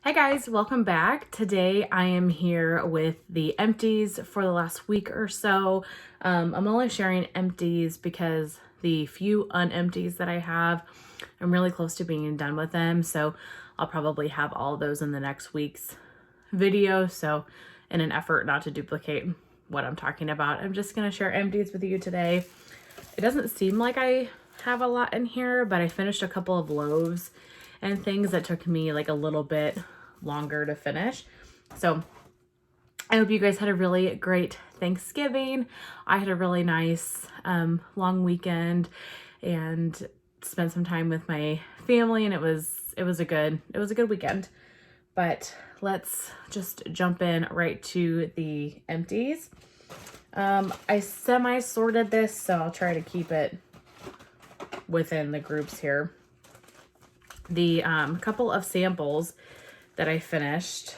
Hey guys, welcome back. Today I am here with the empties for the last week or so. I'm only sharing empties because the few unempties that I have, I'm really close to being done with them. So I'll probably have all those in the next week's video. So in an effort not to duplicate what I'm talking about, I'm just going to share empties with you today. It doesn't seem like I have a lot in here, but I finished a couple of loaves and things that took me like a little bit longer to finish. So I hope you guys had a really great Thanksgiving. I had a really nice long weekend and spent some time with my family, and it was a good weekend. But let's just jump in right to the empties. I semi-sorted this, so I'll try to keep it within the groups here. The couple of samples that I finished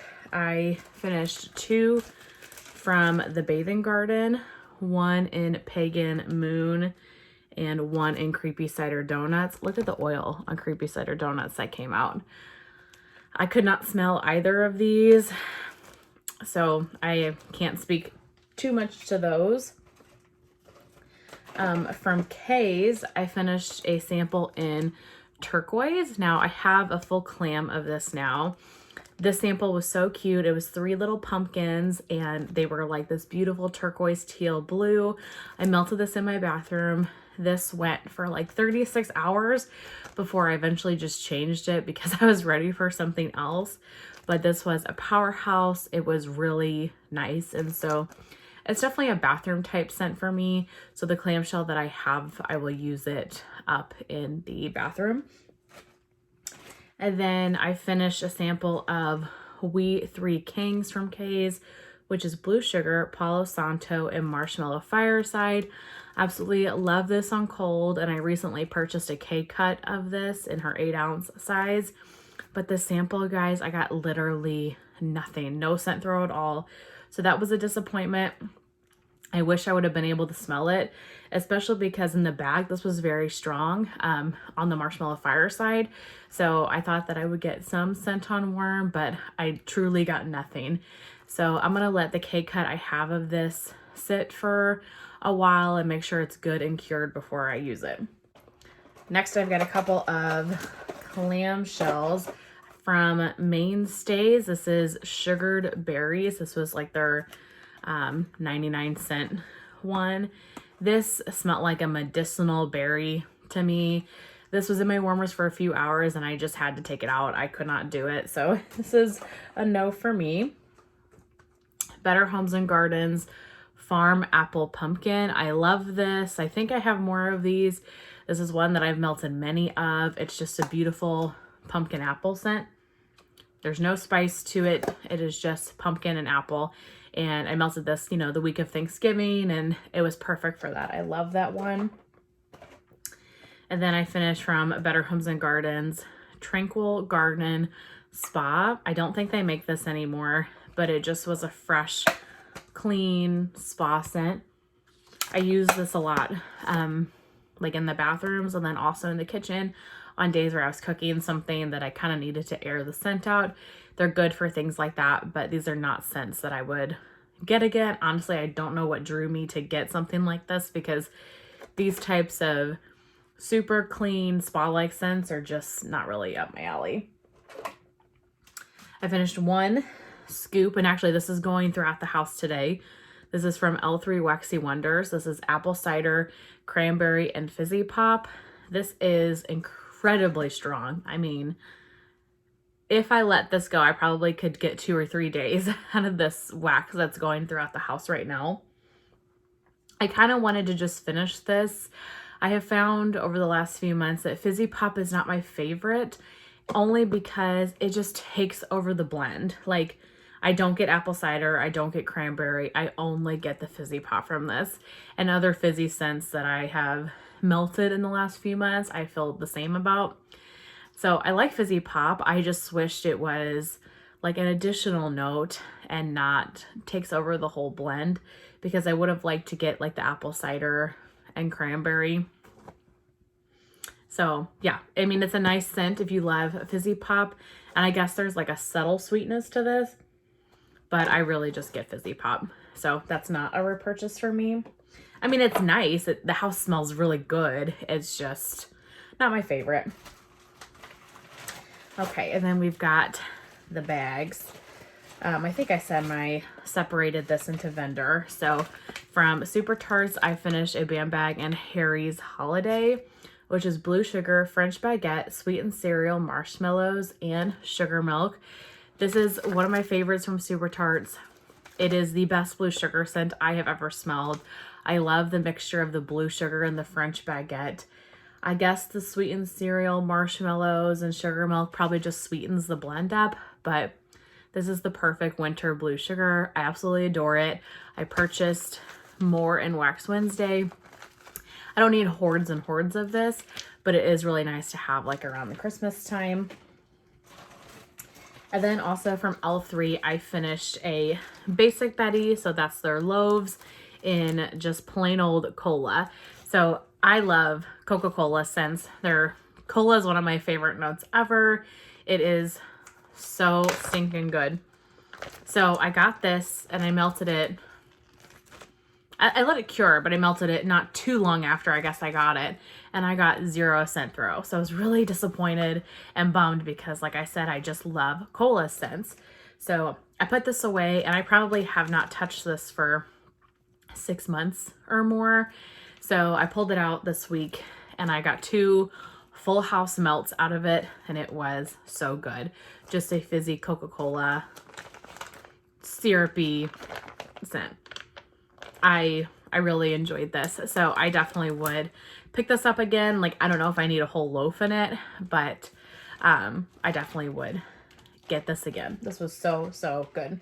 two from the Bathing Garden, one in Pagan Moon, and one in Creepy Cider Donuts. Look at the oil on Creepy Cider Donuts that came out. I could not smell either of these, so I can't speak too much to those. From Kay's, I finished a sample in turquoise. Now I have a full clam of this now. This sample was so cute. It was 3 little pumpkins and they were like this beautiful turquoise teal blue. I melted this in my bathroom. This went for like 36 hours before I eventually just changed it because I was ready for something else. But this was a powerhouse. It was really nice. And so it's definitely a bathroom type scent for me. So the clamshell that I have, I will use it up in the bathroom. And then I finished a sample of We Three Kings from Kay's, which is blue sugar, Palo Santo, and marshmallow fireside. Absolutely love this on cold. And I recently purchased a K-cut of this in her 8-ounce size. But the sample, guys, I got literally nothing, no scent throw at all. So that was a disappointment. I wish I would have been able to smell it, especially because in the bag, this was very strong on the marshmallow fireside. So I thought that I would get some scent on worm, but I truly got nothing. So I'm going to let the K-cut I have of this sit for a while and make sure it's good and cured before I use it. Next, I've got a couple of clamshells from Mainstays. This is Sugared Berries. This was like their 99-cent one. This smelled like a medicinal berry to me. This was in my warmers for a few hours and I just had to take it out. I could not do it. So this is a no for me. Better Homes and Gardens Farm Apple Pumpkin. I love this. I think I have more of these. This is one that I've melted many of. It's just a beautiful pumpkin apple scent. There's no spice to it. It is just pumpkin and apple. And I melted this, the week of Thanksgiving, and it was perfect for that. I love that one. And then I finished from Better Homes and Gardens Tranquil Garden Spa. I don't think they make this anymore, but it just was a fresh, clean spa scent. I use this a lot, like in the bathrooms and then also in the kitchen on days where I was cooking something that I kind of needed to air the scent out. They're good for things like that, but these are not scents that I would get again. Honestly, I don't know what drew me to get something like this because these types of super clean spa-like scents are just not really up my alley. I finished one scoop, and actually this is going throughout the house today. This is from L3 Waxy Wonders. This is apple cider, cranberry, and fizzy pop. This is incredibly strong. I mean, if I let this go, I probably could get 2 or 3 days out of this wax that's going throughout the house right now. I kind of wanted to just finish this. I have found over the last few months that fizzy pop is not my favorite, only because it just takes over the blend. Like, I don't get apple cider, I don't get cranberry, I only get the fizzy pop from this. And other fizzy scents that I have melted in the last few months, I feel the same about. So I like fizzy pop. I just wished it was like an additional note and not takes over the whole blend, because I would have liked to get like the apple cider and cranberry. So yeah, I mean, it's a nice scent if you love fizzy pop. And I guess there's like a subtle sweetness to this, but I really just get fizzy pop. So that's not a repurchase for me. I mean, it's nice. The house smells really good. It's just not my favorite. Okay, and then we've got the bags. I think I said I separated this into vendor. So from Super Tarts, I finished a Bam Bag and Harry's Holiday, which is blue sugar, French baguette, sweetened cereal, marshmallows, and sugar milk. This is one of my favorites from Super Tarts. It is the best blue sugar scent I have ever smelled. I love the mixture of the blue sugar and the French baguette. I guess the sweetened cereal, marshmallows, and sugar milk probably just sweetens the blend up, but this is the perfect winter blue sugar. I absolutely adore it. I purchased more in Wax Wednesday. I don't need hordes and hordes of this, but it is really nice to have like around the Christmas time. And then also from L3, I finished a Basic Betty. So that's their loaves in just plain old cola. So I love Coca-Cola scents. Their cola is one of my favorite notes ever. It is so stinking good. So I got this and I melted it. I let it cure, but I melted it not too long after I guess I got it. And I got 0 scent throw. So I was really disappointed and bummed because like I said, I just love cola scents. So I put this away and I probably have not touched this for 6 months or more. So I pulled it out this week and I got 2 full house melts out of it and it was so good. Just a fizzy Coca-Cola syrupy scent. I really enjoyed this. So I definitely would pick this up again. Like, I don't know if I need a whole loaf in it, but I definitely would get this again. This was so, so good.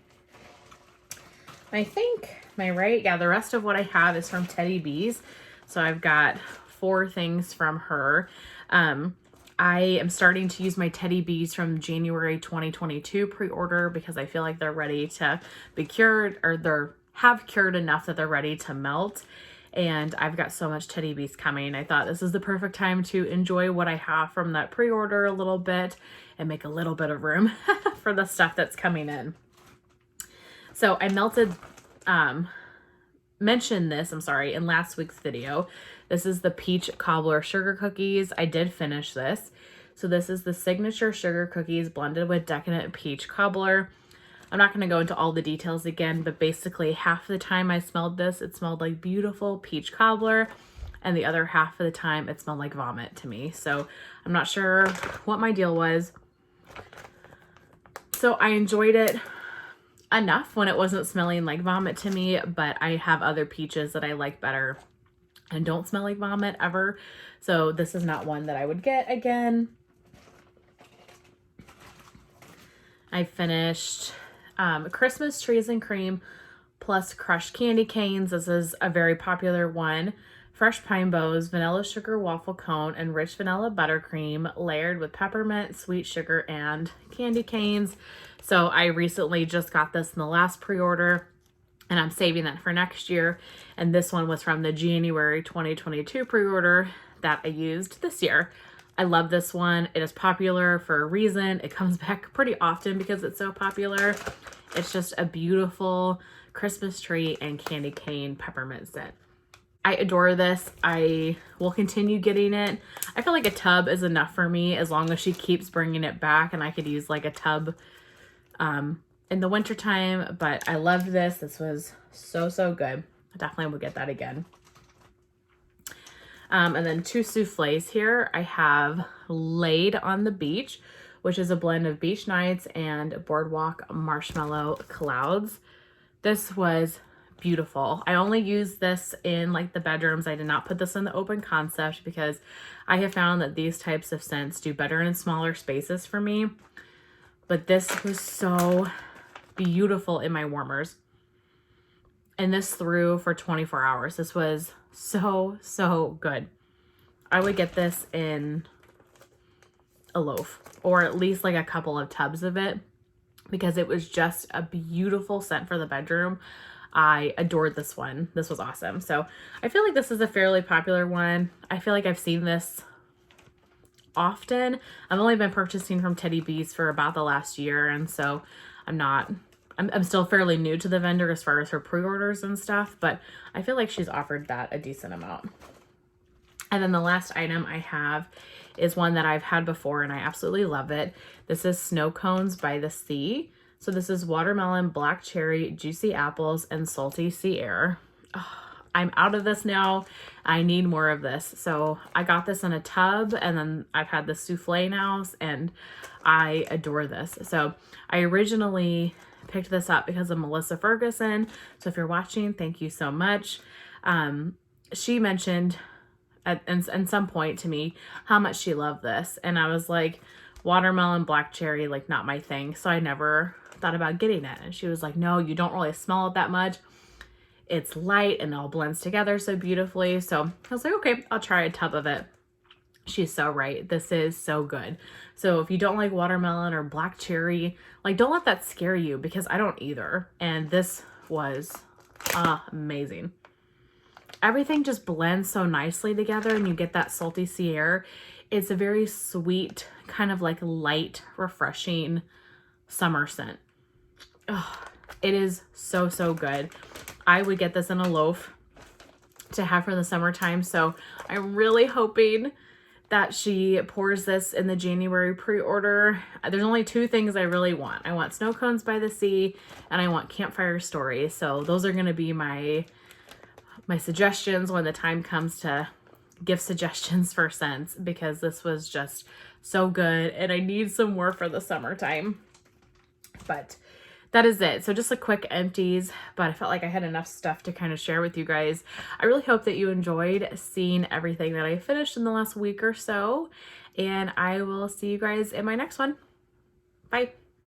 I think, am I right? Yeah, the rest of what I have is from Teddy B's. So I've got 4 things from her. I am starting to use my Teddy B's from January 2022 pre-order because I feel like they're ready to be cured, or they're have cured enough that they're ready to melt. And I've got so much Teddy B's coming. I thought this is the perfect time to enjoy what I have from that pre-order a little bit and make a little bit of room for the stuff that's coming in. So I mentioned this, in last week's video. This is the peach cobbler sugar cookies. I did finish this. So this is the signature sugar cookies blended with decadent peach cobbler. I'm not going to go into all the details again, but basically half the time I smelled this, it smelled like beautiful peach cobbler, and the other half of the time it smelled like vomit to me. So I'm not sure what my deal was. So I enjoyed it enough when it wasn't smelling like vomit to me, but I have other peaches that I like better and don't smell like vomit ever. So this is not one that I would get again. I finished Christmas trees and cream plus crushed candy canes. This is a very popular one. Fresh pine bows, vanilla sugar waffle cone, and rich vanilla buttercream layered with peppermint, sweet sugar, and candy canes. So I recently just got this in the last pre-order and I'm saving that for next year. And this one was from the January 2022 pre-order that I used this year. I love this one. It is popular for a reason. It comes back pretty often because it's so popular. It's just a beautiful Christmas tree and candy cane peppermint scent. I adore this. I will continue getting it. I feel like a tub is enough for me as long as she keeps bringing it back, and I could use like a tub in the wintertime, but I loved this. This was so, so good. I definitely will get that again. And then 2 souffles here. I have Laid on the Beach, which is a blend of beach nights and boardwalk marshmallow clouds. This was beautiful. I only used this in like the bedrooms. I did not put this in the open concept because I have found that these types of scents do better in smaller spaces for me. But this was so beautiful in my warmers. And this threw for 24 hours. This was so, so good. I would get this in a loaf or at least like a couple of tubs of it because it was just a beautiful scent for the bedroom. I adored this one. This was awesome. So I feel like this is a fairly popular one. I feel like I've seen this often. I've only been purchasing from Teddy Bees for about the last year, and so I'm still fairly new to the vendor as far as her pre-orders and stuff, but I feel like she's offered that a decent amount. And then the last item I have is one that I've had before and I absolutely love it. This is Snow Cones by the Sea. So this is watermelon, black cherry, juicy apples, and salty sea air. Oh, I'm out of this now. I need more of this. So I got this in a tub, and then I've had the souffle now, and I adore this. So I originally picked this up because of Melissa Ferguson. So if you're watching, thank you so much. She mentioned at some point to me how much she loved this. And I was like, watermelon, black cherry, like not my thing. So I never thought about getting it. And she was like, no, you don't really smell it that much. It's light and it all blends together so beautifully. So I was like, okay, I'll try a tub of it. She's so right. This is so good. So if you don't like watermelon or black cherry, like don't let that scare you, because I don't either. And this was amazing. Everything just blends so nicely together and you get that salty sea air. It's a very sweet, kind of like light, refreshing summer scent. Oh, it is so, so good. I would get this in a loaf to have for the summertime. So I'm really hoping that she pours this in the January pre-order. There's only two things I really want. I want Snow Cones by the Sea and I want Campfire Stories. So those are going to be my suggestions when the time comes to give suggestions for scents, because this was just so good and I need some more for the summertime. But that is it. So just a quick empties, but I felt like I had enough stuff to kind of share with you guys. I really hope that you enjoyed seeing everything that I finished in the last week or so, and I will see you guys in my next one. Bye.